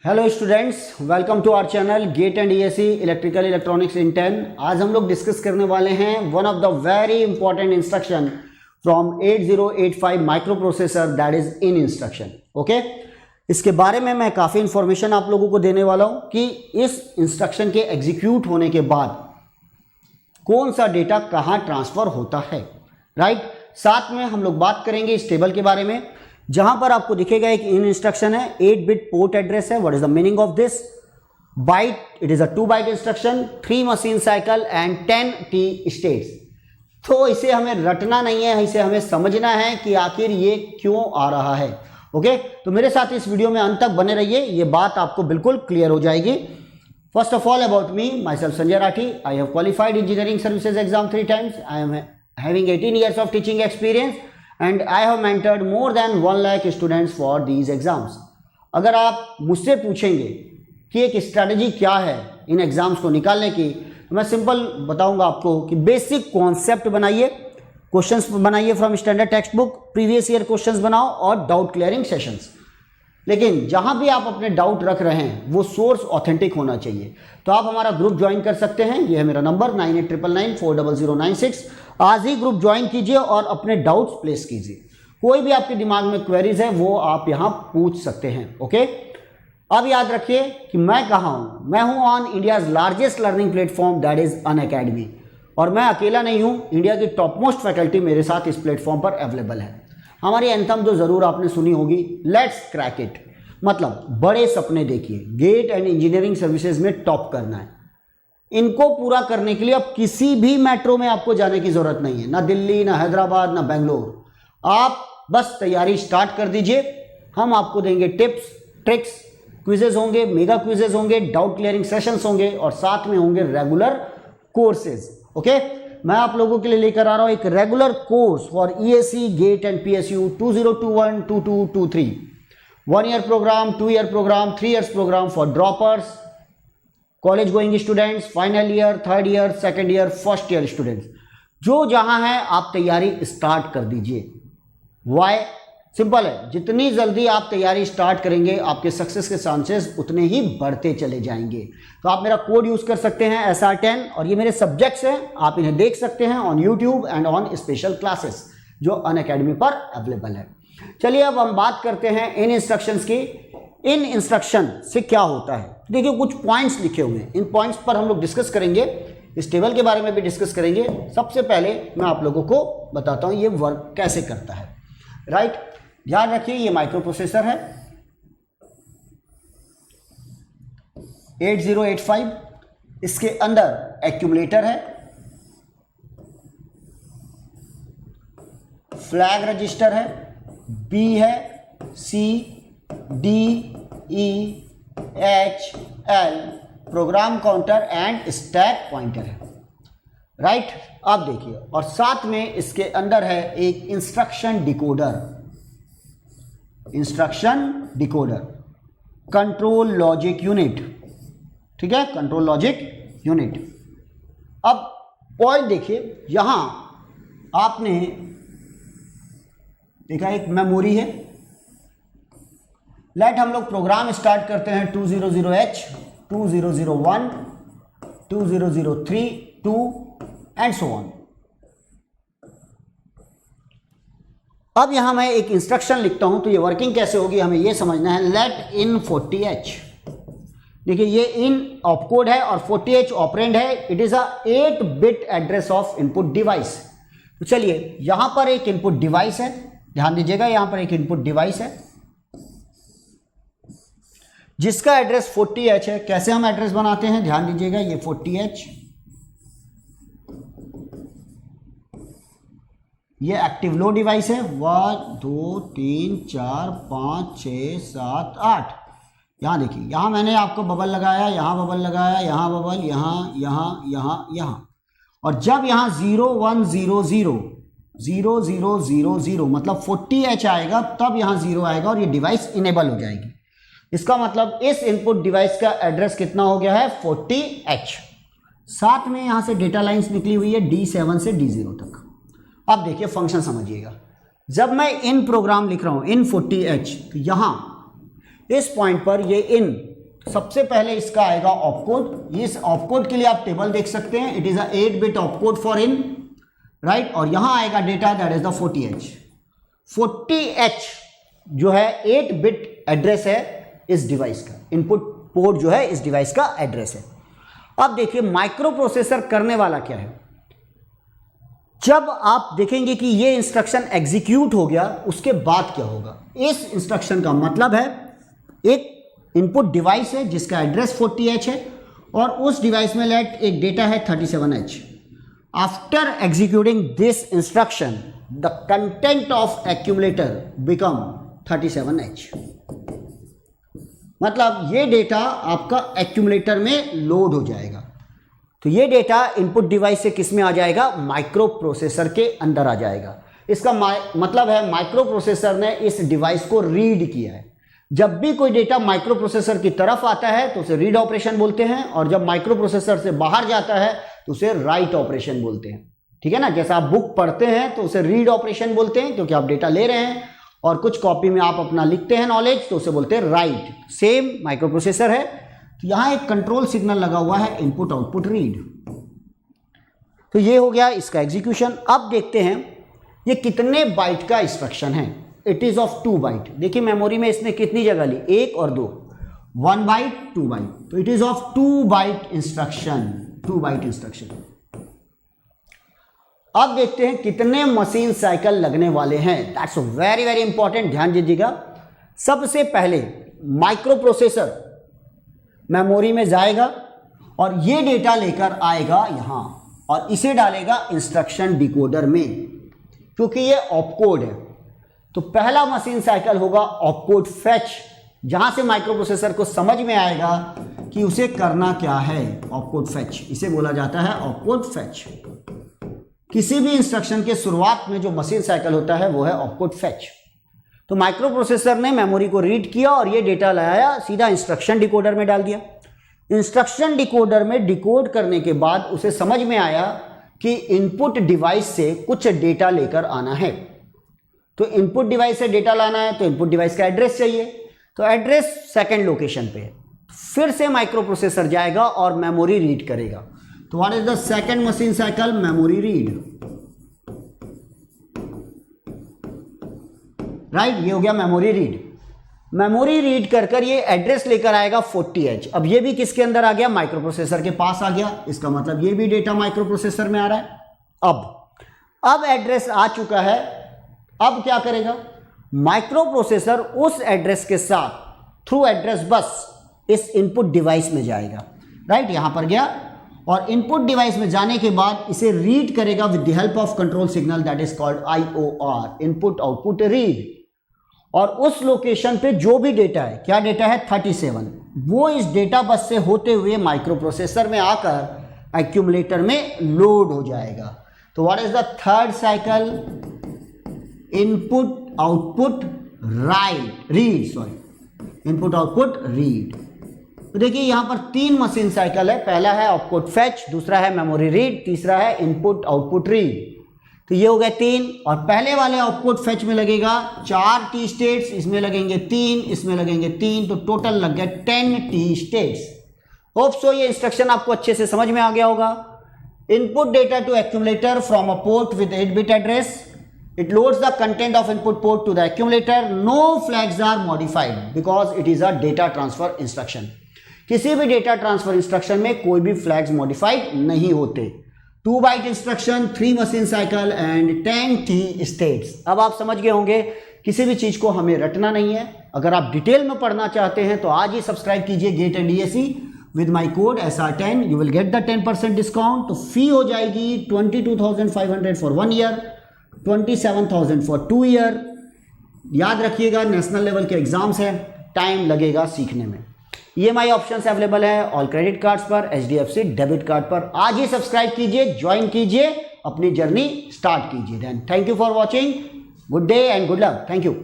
Hello students, welcome to our channel GATE and ESC electrical electronics in 10। आज हम लोग discuss करने वाले हैं one of the very important instruction from 8085 microprocessor, that is in instruction. Okay, इसके बारे में मैं काफ़ी इंफॉर्मेशन आप लोगों को देने वाला हूं कि इस इंस्ट्रक्शन के एग्जीक्यूट होने के बाद कौन सा डेटा कहाँ ट्रांसफर होता है, राइट। साथ में हम लोग बात करेंगे इस टेबल के बारे में, जहां पर आपको दिखेगा एक इन इंस्ट्रक्शन है, 8 बिट पोर्ट एड्रेस है। What is the meaning of this byte? It is a 2 byte instruction, 3 machine cycle and 10 T states. तो इसे हमें रटना नहीं है, इसे हमें समझना है कि आखिर ये क्यों आ रहा है। ओके, तो मेरे साथ इस वीडियो में अंत तक बने रहिए, ये बात आपको बिल्कुल क्लियर हो जाएगी। First of all about me, my self Sanjay Rathi. I have qualified engineering services exam 3 times. I am having 18 years of teaching experience and I have mentored more than 1 lakh students for these exams. अगर आप मुझसे पूछेंगे कि एक strategy क्या है इन exams को निकालने की, तो मैं सिंपल बताऊंगा आपको कि बेसिक कॉन्सेप्ट बनाइए, क्वेश्चंस बनाइए from standard text book, previous year questions बनाओ और डाउट क्लियरिंग सेशंस। लेकिन जहां भी आप अपने डाउट रख रहे हैं वो सोर्स ऑथेंटिक होना चाहिए। तो आप हमारा ग्रुप ज्वाइन कर सकते हैं, ये है मेरा नंबर 9899940096। आज ही ग्रुप ज्वाइन कीजिए और अपने डाउट्स प्लेस कीजिए। कोई भी आपके दिमाग में क्वेरीज है वो आप यहां पूछ सकते हैं। ओके, अब याद रखिए कि मैं कहाँ हूं। मैं हूं on India's largest learning platform, that is Unacademy. और मैं अकेला नहीं हूं, इंडिया की टॉप मोस्ट फैकल्टी मेरे साथ इस प्लेटफॉर्म पर अवेलेबल है। हमारी एंथम तो जरूर आपने सुनी होगी, लेट्स क्रैक इट, मतलब बड़े सपने देखिए, गेट एंड इंजीनियरिंग सर्विसेज में टॉप करना है। इनको पूरा करने के लिए अब किसी भी मेट्रो में आपको जाने की जरूरत नहीं है, ना दिल्ली, ना हैदराबाद, ना बेंगलोर। आप बस तैयारी स्टार्ट कर दीजिए। हम आपको देंगे टिप्स, ट्रिक्स, क्विजेज होंगे, मेगा क्विजेज होंगे, डाउट क्लियरिंग सेशंस होंगे और साथ में होंगे रेगुलर कोर्सेज। ओके, मैं आप लोगों के लिए लेकर आ रहा हूं एक regular course for ESC, GATE and PSU 2021, 2223, 1 year program, 2 year program, 3 years program for droppers, college going students, final year, third year, second year, first year students. जो जहां है आप तैयारी स्टार्ट कर दीजिए। वाई? सिंपल है, जितनी जल्दी आप तैयारी स्टार्ट करेंगे आपके सक्सेस के चांसेस उतने ही बढ़ते चले जाएंगे। तो आप मेरा कोड यूज कर सकते हैं SR10, और ये मेरे सब्जेक्ट्स हैं, आप इन्हें देख सकते हैं on YouTube and on special classes जो अनअकैडमी पर अवेलेबल है। चलिए अब हम बात करते हैं इन इंस्ट्रक्शंस की। इन इंस्ट्रक्शन से क्या होता है? देखिए कुछ पॉइंट्स लिखे हुए हैं, इन पॉइंट्स पर हम लोग डिस्कस करेंगे, इस टेबल के बारे में भी डिस्कस करेंगे। सबसे पहले मैं आप लोगों को बताता हूं ये वर्क कैसे करता है, राइट। ध्यान रखिए ये माइक्रो प्रोसेसर है 8085, इसके अंदर एक्यूमुलेटर है, फ्लैग रजिस्टर है, बी है, C, D, E, H, L, program counter and stack pointer है, राइट। आप देखिए, और साथ में इसके अंदर है एक instruction decoder, control logic unit, ठीक है, कंट्रोल लॉजिक यूनिट। अब पॉइंट देखिए, यहां आपने देखा एक मेमोरी है। लेट हम लोग प्रोग्राम स्टार्ट करते हैं 200H, 2001, 2003, 2 एंड सो ऑन। अब यहां मैं एक इंस्ट्रक्शन लिखता हूं, तो ये वर्किंग कैसे होगी हमें ये समझना है। लेट इन 40H, देखिए ये इन ऑपकोड है और 40H ऑपरेंड है। It is a 8 bit address of input device. तो चलिए यहां पर एक इनपुट डिवाइस है, ध्यान दीजिएगा, यहां पर एक इनपुट डिवाइस है जिसका एड्रेस 40H है। कैसे हम एड्रेस बनाते हैं, ध्यान दीजिएगा, ये 40H, ये एक्टिव लो डिवाइस है। 1 2 3 4 5 6 7 8। यहां देखिए, यहां मैंने आपको बबल लगाया, यहां बबल लगाया, यहां बबल, यहां, और जब यहां 0 1 0 0 0 0 0 0 मतलब 40H आएगा, तब यहां 0 आएगा और ये डिवाइस इनेबल हो जाएगी। इसका मतलब इस इनपुट डिवाइस का एड्रेस कितना हो गया है, 40H। साथ में यहां से डेटा लाइंस निकली हुई है D7 से D0 तक। अब देखिए फंक्शन समझिएगा, जब मैं इन प्रोग्राम लिख रहा हूं इन 40H, तो यहां इस पॉइंट पर ये इन सबसे पहले इसका आएगा ऑपकोड। इस ऑपकोड के लिए आप टेबल देख सकते हैं, it is a eight bit opcode for in, right. और यहां आएगा data that is the 40H। 40H जो है 8-बिट एड्रेस है इस डिवाइस का, इनपुट पोर्ट जो है इस डिवाइस का एड्रेस है। अब देखिए माइक्रो प्रोसेसर करने वाला क्या है। जब आप देखेंगे कि ये इंस्ट्रक्शन एग्जीक्यूट हो गया, उसके बाद क्या होगा। इस इंस्ट्रक्शन का मतलब है एक इनपुट डिवाइस है जिसका एड्रेस 40H है और उस डिवाइस में लेट एक डेटा है 37H। After executing this instruction the content of accumulator become 37H। मतलब ये डेटा आपका एक्यूमुलेटर में लोड हो जाएगा। तो ये डेटा इनपुट डिवाइस से किस में आ जाएगा, माइक्रो प्रोसेसर के अंदर आ जाएगा। इसका मतलब है माइक्रो प्रोसेसर ने इस डिवाइस को रीड किया है। जब भी कोई डेटा माइक्रो प्रोसेसर की तरफ आता है तो उसे रीड ऑपरेशन बोलते हैं, और जब माइक्रो प्रोसेसर से बाहर जाता है तो उसे राइट ऑपरेशन बोलते हैं। ठीक है ना, जैसा आप बुक पढ़ते हैं तो उसे रीड ऑपरेशन बोलते हैं क्योंकि आप डेटा ले रहे हैं, और कुछ कॉपी में आप अपना लिखते हैं नॉलेज तो उसे बोलते हैं राइट। सेम माइक्रो प्रोसेसर है। तो यहां एक कंट्रोल सिग्नल लगा हुआ है, इनपुट आउटपुट रीड। तो ये हो गया इसका एग्जीक्यूशन। अब देखते हैं ये कितने बाइट का इंस्ट्रक्शन है। It is of 2 byte. देखिए मेमोरी में इसने कितनी जगह ली, 1 और 2, 1 बाइट 2 बाइट। तो it is of 2 byte instruction, 2 byte instruction. अब देखते हैं कितने मशीन साइकिल लगने वाले हैं। दैट्स वेरी वेरी इंपॉर्टेंट, ध्यान दीजिएगा। सबसे पहले माइक्रो प्रोसेसर मेमोरी में जाएगा और ये डेटा लेकर आएगा यहां और इसे डालेगा इंस्ट्रक्शन डिकोडर में, क्योंकि ये ऑपकोड है। तो पहला मशीन साइकिल होगा ऑपकोड फेच, जहां से माइक्रो प्रोसेसर को समझ में आएगा कि उसे करना क्या है। ऑपकोड फेच, इसे बोला जाता है ऑपकोड फेच। किसी भी इंस्ट्रक्शन के शुरुआत में जो मशीन साइकिल होता है वो है ऑपकोड फेच। तो माइक्रो प्रोसेसर ने मेमोरी को रीड किया और ये डेटा लाया, सीधा इंस्ट्रक्शन डिकोडर में डाल दिया। इंस्ट्रक्शन डिकोडर में डिकोड करने के बाद उसे समझ में आया कि इनपुट डिवाइस से कुछ डेटा लेकर आना है। तो इनपुट डिवाइस से डेटा लाना है तो इनपुट डिवाइस का एड्रेस चाहिए, तो एड्रेस सेकंड लोकेशन पे है। फिर से माइक्रो प्रोसेसर जाएगा और मेमोरी रीड करेगा। तो what is the second machine cycle, memory read, right. ये हो गया मेमोरी रीड। मेमोरी रीड कर कर ये एड्रेस लेकर आएगा 40H। अब ये भी किसके अंदर आ गया, माइक्रो प्रोसेसर के पास आ गया। इसका मतलब ये भी डेटा माइक्रो प्रोसेसर में आ रहा है। अब एड्रेस आ चुका है। अब क्या करेगा, माइक्रो प्रोसेसर उस एड्रेस के साथ थ्रू एड्रेस बस इस इनपुट डिवाइस में जाएगा, राइट। यहां पर गया और इनपुट डिवाइस में जाने के बाद इसे रीड करेगा with the help of control signal that is called IOR, input output read. और उस लोकेशन पे जो भी डेटा है, क्या डेटा है 37, वो इस डेटा बस से होते हुए माइक्रो प्रोसेसर में आकर एक्यूमुलेटर में लोड हो जाएगा। तो what is the third cycle, input output input output read. तो देखिए यहां पर 3 मशीन साइकिल है। पहला है ऑपकोड फेच, दूसरा है मेमोरी रीड, तीसरा है इनपुट आउटपुट रीड। तो ये हो गए 3, और पहले वाले ऑपकोड फेच में लगेगा 4 T स्टेट्स, इसमें लगेंगे 3, इसमें लगेंगे 3, तो टोटल लग गया 10 T स्टेट्स। होप सो ये इंस्ट्रक्शन आपको अच्छे से समझ में आ गया होगा। Input data to accumulator from a port with eight bit address, it loads the content of input port to the accumulator, no flags are modified because it is a data transfer instruction। किसी भी data transfer instruction में कोई भी flags modified नहीं होते। 2 byte instruction, 3 machine cycle and 10 T states. अब आप समझ गए होंगे, किसी भी चीज को हमें रटना नहीं है। अगर आप डिटेल में पढ़ना चाहते हैं तो आज ही सब्सक्राइब कीजिए GATE and DSE with my code SR10, you will get the 10% discount. तो फी हो जाएगी 22,500 फॉर 1 ईयर, 27,000 फॉर 2 ईयर। याद रखिएगा नेशनल लेवल के एग्जाम्स हैं, टाइम लगेगा सीखने में। EMI ऑप्शंस अवेलेबल है ऑल क्रेडिट कार्ड्स पर, HDFC डेबिट कार्ड पर। आज ही सब्सक्राइब कीजिए, ज्वाइन कीजिए, अपनी जर्नी स्टार्ट कीजिए। Then thank you for watching, good day and good luck, thank you.